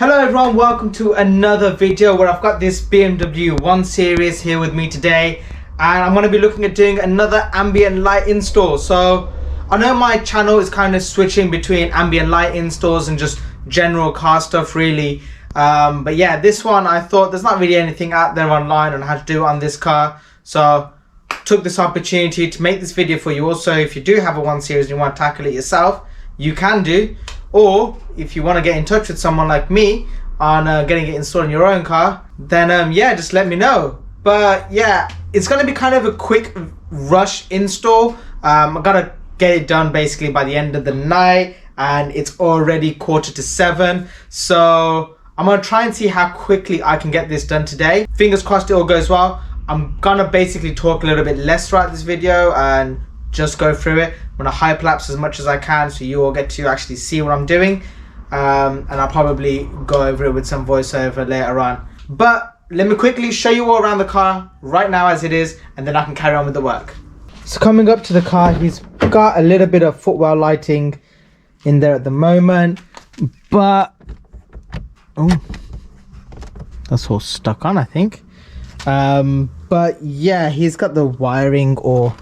Hello everyone, welcome to another video where I've got this BMW 1 Series here with me today, and I'm going to be looking at doing another ambient light install. So I know my channel is kind of switching between ambient light installs and just general car stuff really, but yeah, this one I thought there's not really anything out there online on how to do it on this car, so took this opportunity to make this video for you. Also, if you do have a 1 Series and you want to tackle it yourself, you can do. Or if you want to get in touch with someone like me on getting it installed in your own car, then yeah, just let me know. But yeah, it's going to be kind of a quick rush install. I gotta get it done basically by the end of the night, and it's already 6:45, so I'm gonna try and see how quickly I can get this done today. Fingers crossed it all goes well. I'm gonna basically talk a little bit less throughout this video and just go through it. I'm gonna hyperlapse as much as I can so you all get to actually see what I'm doing, and I'll probably go over it with some voiceover later on. But let me quickly show you all around the car right now as it is, and then I can carry on with the work. So coming up to the car, he's got a little bit of footwell lighting in there at the moment, but oh, that's all stuck on, I think. But yeah, he's got the wiring or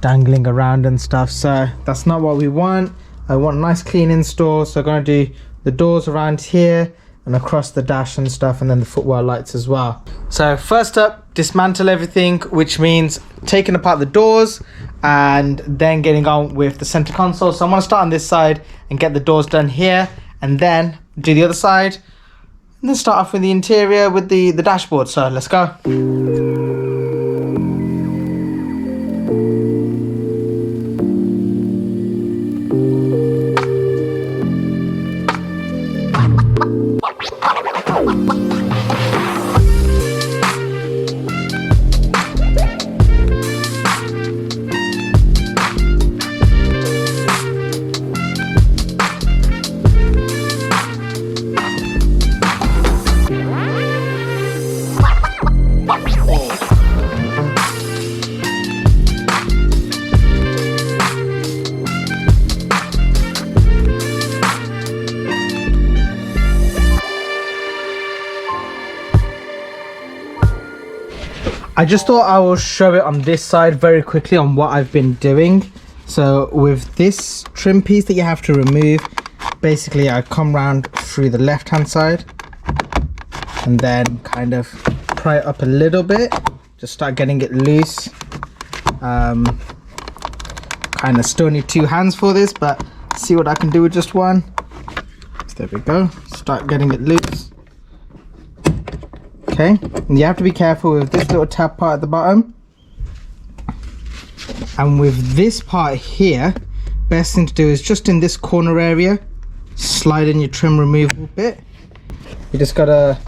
dangling around and stuff, so that's not what we want. I want a nice clean install, so I'm going to do the doors around here and across the dash and stuff, and then the footwell lights as well. So first up, dismantle everything, which means taking apart the doors and then getting on with the center console. So I'm going to start on this side and get the doors done here, and then do the other side, and then start off with the interior with the dashboard. So let's go. I just thought I will show it on this side very quickly on what I've been doing. So with this trim piece that you have to remove, basically I come round through the left hand side and then kind of pry it up a little bit, just start getting it loose. Kind of still need 2 hands for this, but see what I can do with just one. So there we go, start getting it loose. Okay, and you have to be careful with this little tab part at the bottom, and with this part here, best thing to do is just in this corner area, slide in your trim removal bit. You just gotta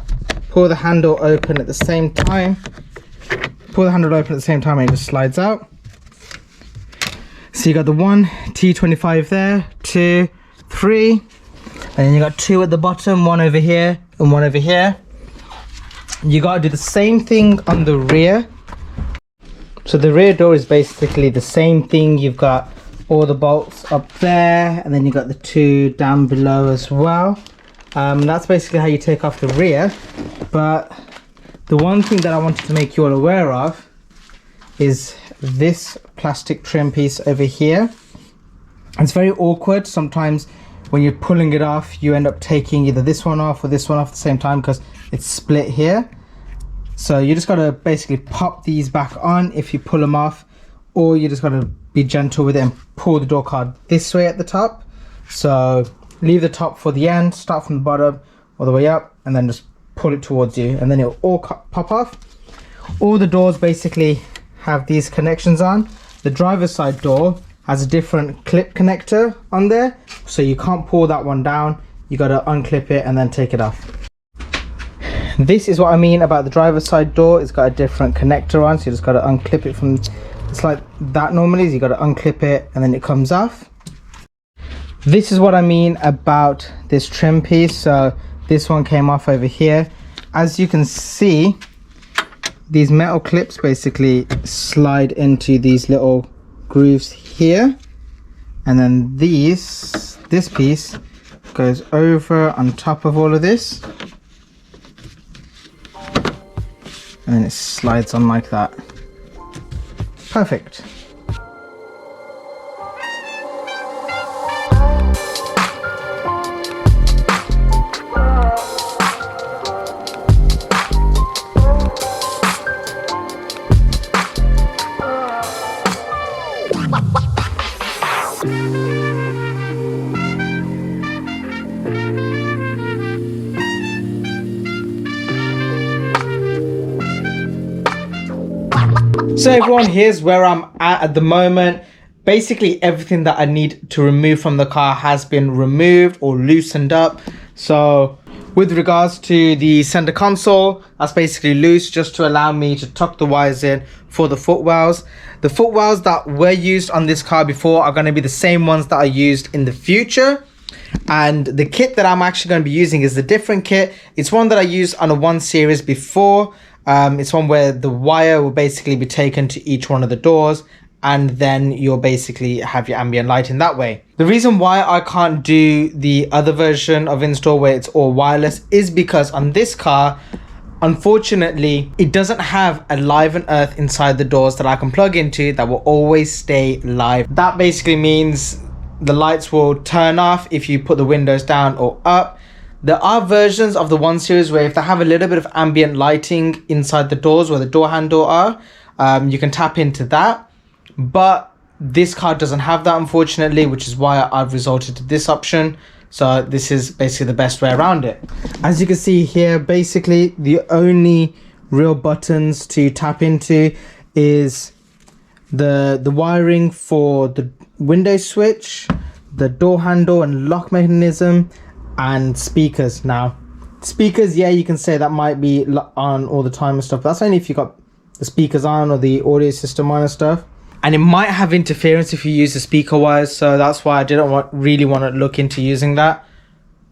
pull the handle open at the same time, and it just slides out. So you got the 1 T25 there, 2, 3, and then you got 2 at the bottom, 1 over here and 1 over here. You got to do the same thing on the rear. So the rear door is basically the same thing. You've got all the bolts up there, and then you got the 2 down below as well. That's basically how you take off the rear. But the one thing that I wanted to make you all aware of is this plastic trim piece over here. It's very awkward sometimes when you're pulling it off. You end up taking either this one off or this one off at the same time because it's split here. So you just got to basically pop these back on if you pull them off, or you just got to be gentle with it and pull the door card this way at the top. So leave the top for the end, start from the bottom all the way up, and then just pull it towards you, and then it'll all pop off. All the doors basically have these connections on. The driver's side door has a different clip connector on there, so you can't pull that one down. You got to unclip it and then take it off. This is what I mean about the driver's side door. It's got a different connector on, so you just got to unclip it from, it's like that normally, so you got to unclip it and then it comes off. This is what I mean about this trim piece. So this one came off over here. As you can see, these metal clips basically slide into these little grooves here, and then this piece goes over on top of all of this. and then it slides on like that. Perfect. So everyone, here's where I'm at the moment. Basically everything that I need to remove from the car has been removed or loosened up. So with regards to the center console, that's basically loose just to allow me to tuck the wires in for the footwells. The footwells that were used on this car before are going to be the same ones that are used in the future. And the kit that I'm actually going to be using is the different kit. It's one that I used on a 1 Series before. It's one where the wire will basically be taken to each one of the doors, and then you'll basically have your ambient lighting that way. The reason why I can't do the other version of install where it's all wireless is because on this car, unfortunately, it doesn't have a live and earth inside the doors that I can plug into that will always stay live. That basically means the lights will turn off if you put the windows down or up. There are versions of the 1 Series where if they have a little bit of ambient lighting inside the doors where the door handle are, you can tap into that. But this car doesn't have that, unfortunately, which is why I've resorted to this option. So this is basically the best way around it. As you can see here, basically the only real buttons to tap into is the wiring for the window switch, the door handle and lock mechanism, and speakers. Now speakers, yeah, you can say that might be on all the time and stuff, but that's only if you got the speakers on or the audio system on and stuff, and it might have interference if you use the speaker wires, so that's why I didn't really want to look into using that.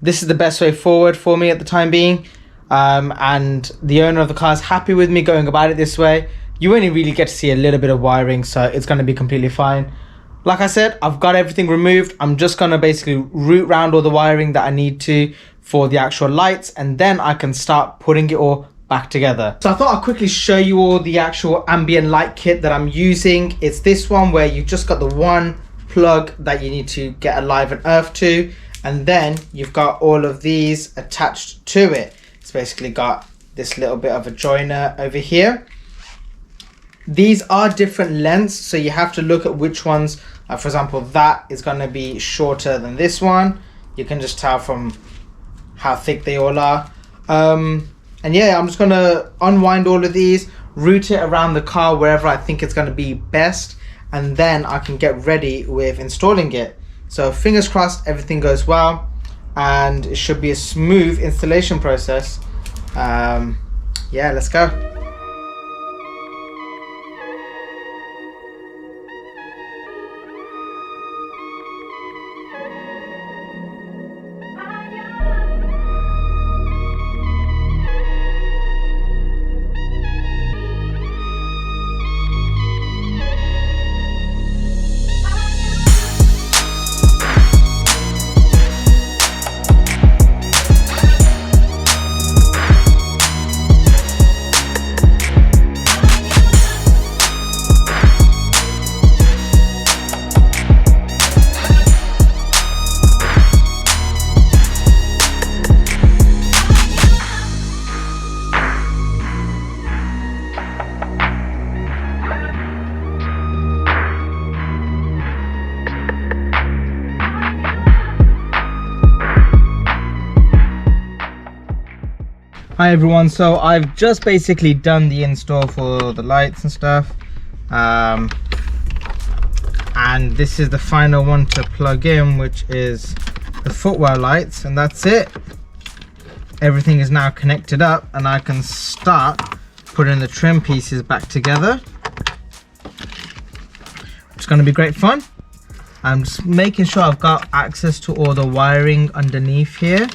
This is the best way forward for me at the time being, and the owner of the car is happy with me going about it this way. You only really get to see a little bit of wiring, so it's going to be completely fine. Like I said, I've got everything removed. I'm just going to basically route around all the wiring that I need to for the actual lights, and then I can start putting it all back together. So I thought I'd quickly show you all the actual ambient light kit that I'm using. It's this one where you've just got the one plug that you need to get a live and earth to, and then you've got all of these attached to it. It's basically got this little bit of a joiner over here. These are different lengths, so you have to look at which ones, for example, that is going to be shorter than this one. You can just tell from how thick they all are. And yeah, I'm just going to unwind all of these, route it around the car wherever I think it's going to be best, and then I can get ready with installing it. So fingers crossed everything goes well, and it should be a smooth installation process. Yeah, let's go. Hi everyone, so I've just basically done the install for the lights and stuff, and this is the final one to plug in, which is the footwell lights, and that's it. Everything is now connected up and I can start putting the trim pieces back together. It's going to be great fun. I'm just making sure I've got access to all the wiring underneath here.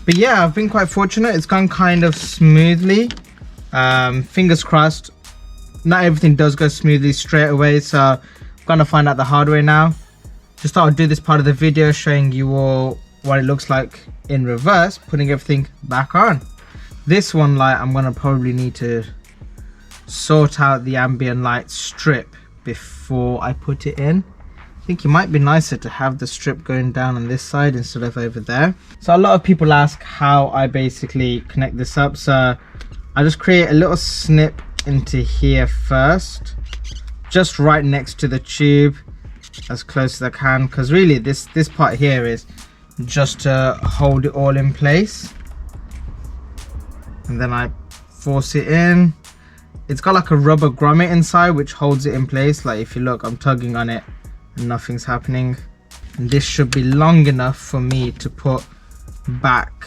But yeah, I've been quite fortunate. It's gone kind of smoothly. Fingers crossed. Not everything does go smoothly straight away, so I'm gonna find out the hard way now. Just thought I'd do this part of the video showing you all what it looks like in reverse, putting everything back on. This one light I'm gonna probably need to sort out the ambient light strip before I put it in. I think it might be nicer to have the strip going down on this side instead of over there. So a lot of people ask how I basically connect this up. So I just create a little snip into here first, just right next to the tube, as close as I can, because really this part here is just to hold it all in place. And then I force it in. It's got like a rubber grommet inside which holds it in place. Like if you look, I'm tugging on it and nothing's happening. And this should be long enough for me to put back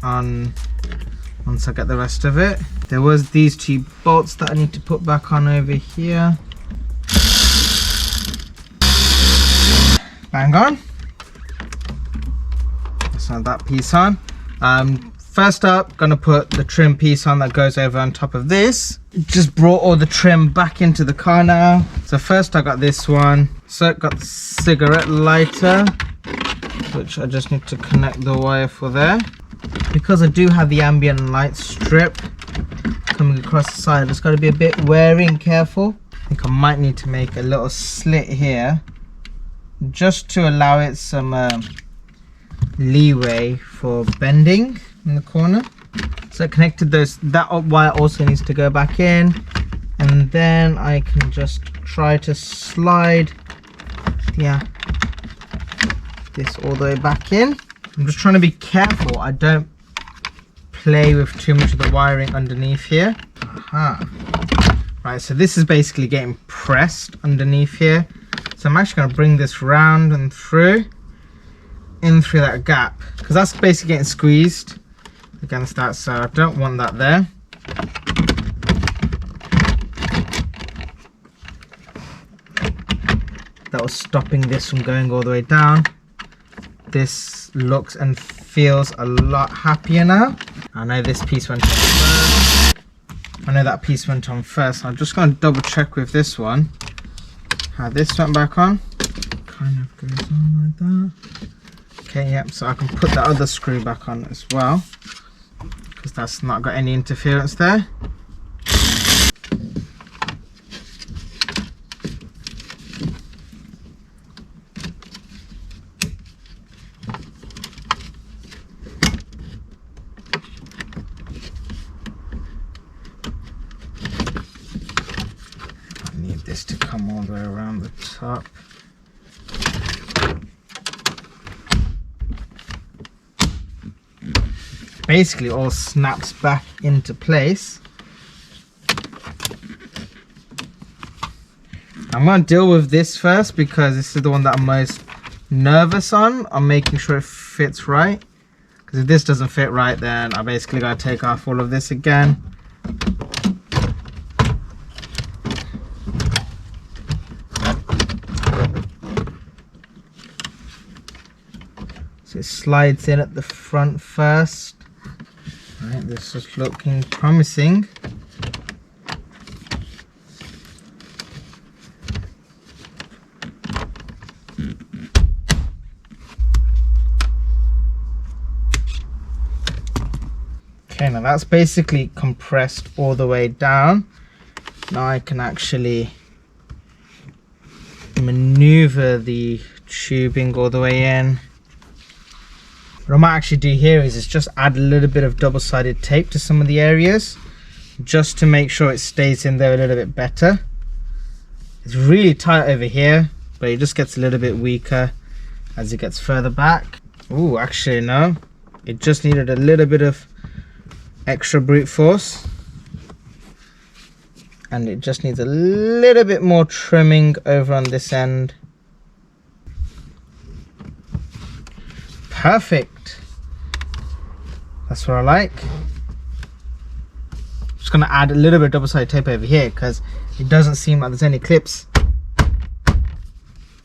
on once I get the rest of it. There was these 2 bolts that I need to put back on over here. Bang on. Let's add that piece on. First up, gonna put the trim piece on that goes over on top of this. Just brought all the trim back into the car now. So first I got this one. So got the cigarette lighter, which I just need to connect the wire for there. Because I do have the ambient light strip coming across the side, it's got to be a bit wary and careful. I think I might need to make a little slit here just to allow it some leeway for bending in the corner. So I connected those. That wire also needs to go back in, and then I can just try to slide this all the way back in. I'm just trying to be careful I don't play with too much of the wiring underneath here. Right, so this is basically getting pressed underneath here. So I'm actually going to bring this round and through, in through that gap, because that's basically getting squeezed against that, so I don't want that there. That was stopping this from going all the way down. This looks and feels a lot happier now. I know this piece went on first. I know that piece went on first. I'm just going to double check with this one how this went back on. Kind of goes on like that. Okay, yep, so I can put that other screw back on as well, because that's not got any interference there. I need this to come all the way around the top. Basically all snaps back into place. I'm going to deal with this first because this is the one that I'm most nervous on. I'm making sure it fits right, because if this doesn't fit right, then I basically got to take off all of this again. So it slides in at the front first. Right, this is looking promising. Okay, now that's basically compressed all the way down. Now I can actually maneuver the tubing all the way in. What I might actually do here is just add a little bit of double-sided tape to some of the areas, just to make sure it stays in there a little bit better. It's really tight over here, but it just gets a little bit weaker as it gets further back. Ooh, actually no, it just needed a little bit of extra brute force, and it just needs a little bit more trimming over on this end. Perfect. That's what I like. Just gonna add a little bit of double-sided tape over here because it doesn't seem like there's any clips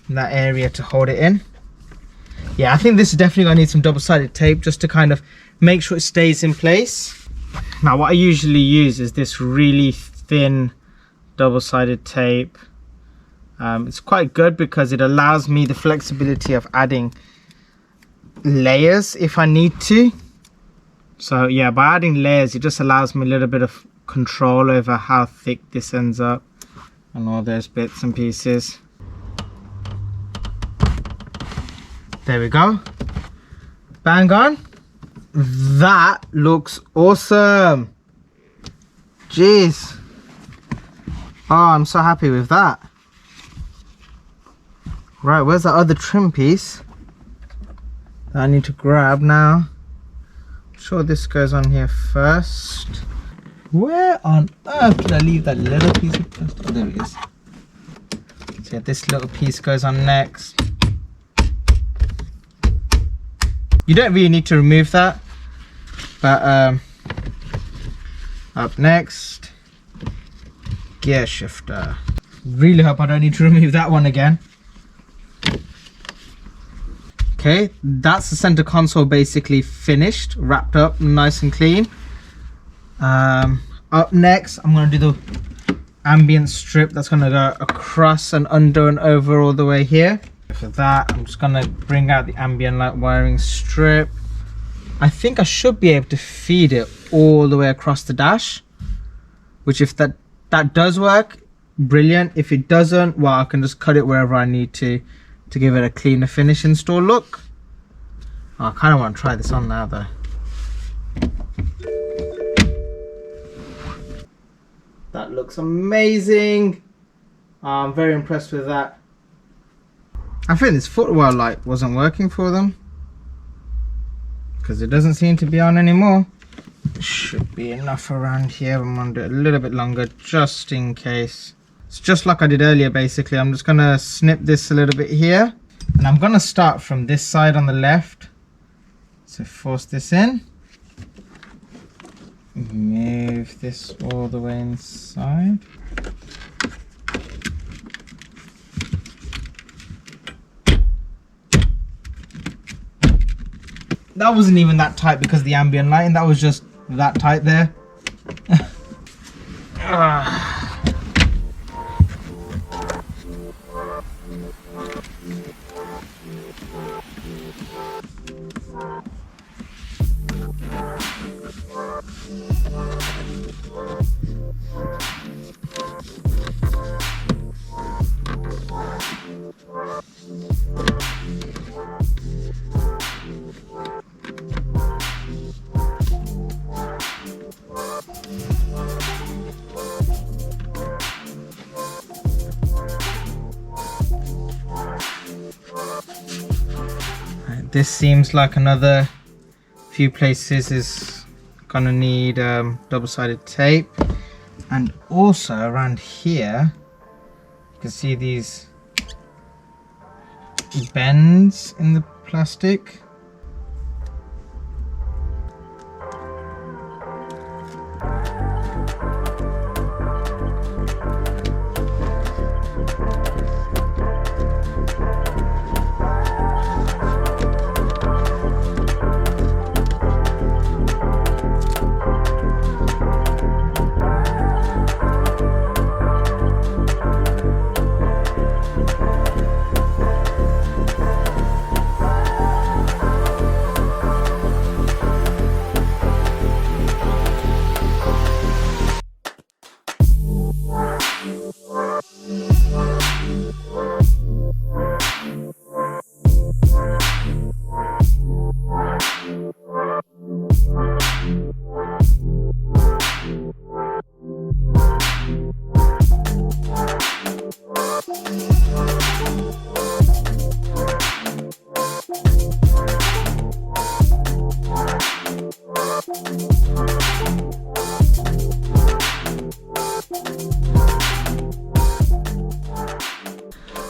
in that area to hold it in. Yeah, I think this is definitely gonna need some double-sided tape just to kind of make sure it stays in place. Now what I usually use is this really thin double-sided tape. It's quite good because it allows me the flexibility of adding layers if I need to. So yeah, by adding layers, it just allows me a little bit of control over how thick this ends up and all those bits and pieces. There we go. Bang on. That looks awesome. Jeez. Oh, I'm so happy with that. Right, where's that other trim piece that I need to grab now? I'm sure this goes on here first. Where on earth did I leave that little piece of plastic? Oh, there it is. So yeah, this little piece goes on next. You don't really need to remove that, but up next, gear shifter. Really hope I don't need to remove that one again. Okay, that's the center console basically finished, wrapped up, nice and clean. Up next, I'm going to do the ambient strip that's going to go across and under and over all the way here. For that, I'm just going to bring out the ambient light wiring strip. I think I should be able to feed it all the way across the dash, which if that does work, brilliant. If it doesn't, well, I can just cut it wherever I need to give it a cleaner finish install look. Oh, I kind of want to try this on now though. That looks amazing. I'm very impressed with that. I think this footwell light wasn't working for them because it doesn't seem to be on anymore. Should be enough around here. I'm going to do it a little bit longer just in case. It's just like I did earlier basically. I'm just going to snip this a little bit here and I'm going to start from this side on the left. So force this in. Move this all the way inside. That wasn't even that tight because of the ambient lighting, that was just that tight there. This seems like another few places is gonna need double-sided tape, and also around here you can see these bends in the plastic.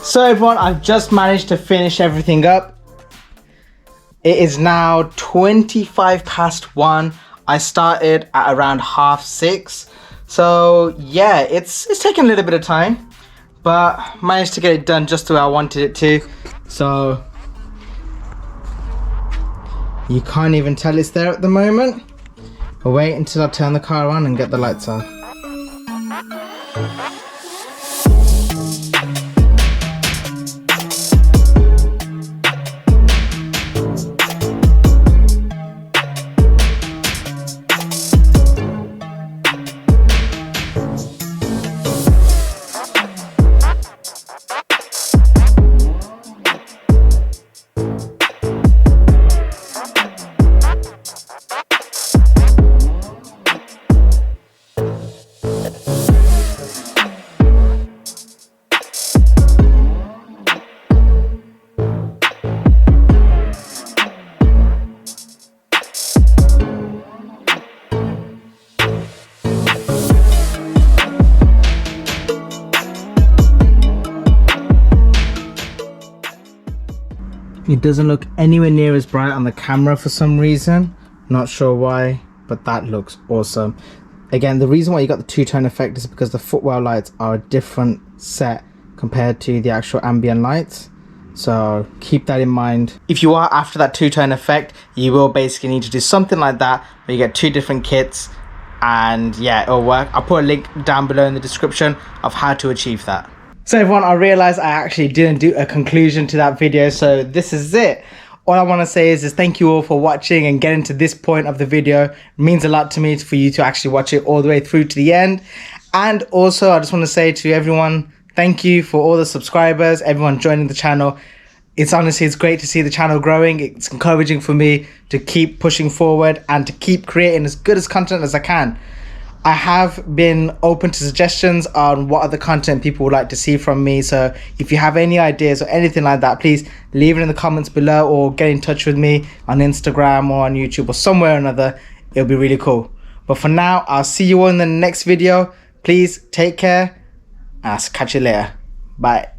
So everyone, I've just managed to finish everything up. It is now 1:25. I started at around 6:30. So yeah, it's taken a little bit of time, but managed to get it done just the way I wanted it to. So you can't even tell it's there at the moment. I'll wait until I turn the car on and get the lights on. It doesn't look anywhere near as bright on the camera for some reason. Not sure why, but that looks awesome. Again, the reason why you got the two-tone effect is because the footwell lights are a different set compared to the actual ambient lights. So keep that in mind. If you are after that two-tone effect, you will basically need to do something like that, where you get two different kits, and yeah, it'll work. I'll put a link down below in the description of how to achieve that. So everyone, I realized I actually didn't do a conclusion to that video, so this is it. All I want to say is thank you all for watching and getting to this point of the video. It means a lot to me for you to actually watch it all the way through to the end. And also, I just want to say to everyone, thank you for all the subscribers, everyone joining the channel. It's honestly, it's great to see the channel growing. It's encouraging for me to keep pushing forward and to keep creating as good as content as I can. I have been open to suggestions on what other content people would like to see from me. So if you have any ideas or anything like that, please leave it in the comments below or get in touch with me on Instagram or on YouTube or somewhere or another. It'll be really cool. But for now, I'll see you all in the next video. Please take care. I'll catch you later. Bye.